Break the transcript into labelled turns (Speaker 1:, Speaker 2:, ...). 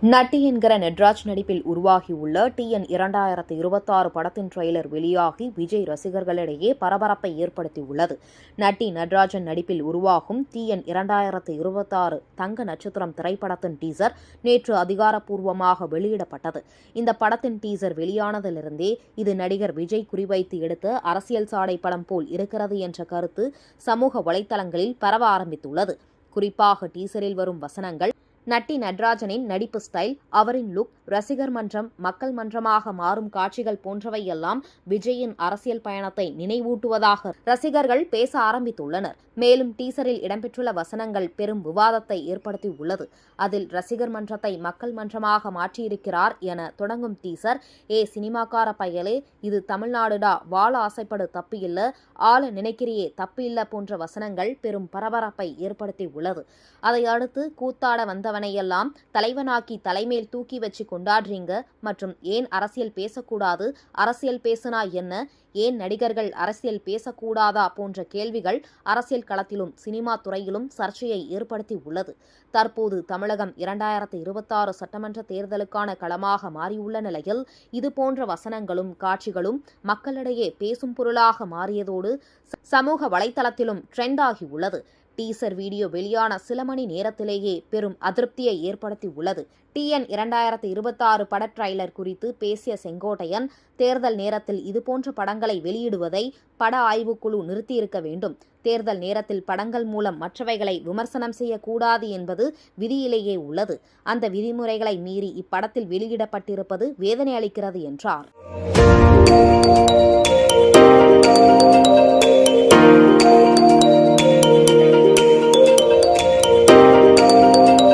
Speaker 1: நட்டி என்கிற நட்ராஜ் நடிப்பில் உருவாகியுள்ள TN 2026 படத்தின் ட்ரெய்லர் வெளியாகி விஜய் ரசிகர்களிடையே பரபரப்பை ஏற்படுத்தியுள்ளது. நட்டி நட்ராஜன் நடிப்பில் உருவாகும் TN 2026 தங்க நட்சத்திரம் திரைப்படத்தின் டீசர் நேற்று அதிகாரப்பூர்வமாக வெளியிடப்பட்டது. இந்த படத்தின் டீசர் வெளியானதிலிருந்தே இது நடிகர் விஜய் குறிவைத்து எடுத்த அரசியல் சாடை படம் போல் இருக்கிறது என்ற கருத்து சமூக வலைதளங்களில் பரவ ஆரம்பித்துள்ளது. குறிப்பாக டீசரில் வரும் வசனங்கள், நட்டி நட்ராஜனின் நடிப்பு ஸ்டைல், அவரின் லுக், ரசிகர் மன்றம் மக்கள் மன்றமாக மாறும் காட்சிகள் போன்றவையெல்லாம் விஜயின் அரசியல் பயணத்தை நினைவூட்டுவதாக ரசிகர்கள் பேச ஆரம்பித்துள்ளனர். மேலும் டீசரில் இடம்பெற்றுள்ள வசனங்கள் பெரும் விவாதத்தை ஏற்படுத்தியுள்ளது. அதில் ரசிகர் மன்றத்தை மக்கள் மன்றமாக மாற்றியிருக்கிறார் என தொடங்கும் டீசர், சினிமாக்கார பயலே, இது தமிழ்நாடுடா, வாழ ஆசைப்படு தப்பு இல்ல, ஆள நினைக்கிறியே தப்பு இல்ல போன்ற வசனங்கள் பெரும் பரபரப்பை ஏற்படுத்தியுள்ளது. அதை அடுத்து கூத்தாட வந்தவனையெல்லாம் தலைவனாக்கி தலைமேல் தூக்கி வச்சு கொண்டாடுறீங்க மற்றும் ஏன் அரசியல் பேசக்கூடாது, அரசியல் பேசுனா என்ன, ஏன் நடிகர்கள் அரசியல் பேசக்கூடாதா போன்ற கேள்விகள் அரசியல் களத்திலும் சினிமா துறையிலும் சர்ச்சையை ஏற்படுத்தி உள்ளது. தற்போது தமிழகம் 2026 சட்டமன்ற தேர்தலுக்கான களமாக மாறியுள்ள நிலையில் இதுபோன்ற வசனங்களும் காட்சிகளும் மக்களிடையே பேசும் பொருளாக மாறியதோடு சமூக வலைதளத்திலும் ட்ரெண்ட் ஆகியுள்ளது. டீசர் வீடியோ வெளியான சில மணி நேரத்திலேயே பெரும் அதிருப்தியை ஏற்படுத்தி உள்ளது. TN 2026 பட ட்ரைலர் குறித்து பேசிய செங்கோட்டையன், தேர்தல் நேரத்தில் இதுபோன்ற படங்களை வெளியிடுவதை பட ஆய்வுக்குழு நிறுத்தியிருக்க வேண்டும். தேர்தல் நேரத்தில் படங்கள் மூலம் மற்றவைகளை விமர்சனம் செய்யக்கூடாது என்பது விதியிலேயே உள்ளது. அந்த விதிமுறைகளை மீறி இப்படத்தில் வெளியிடப்பட்டிருப்பது வேதனை அளிக்கிறது என்றார்.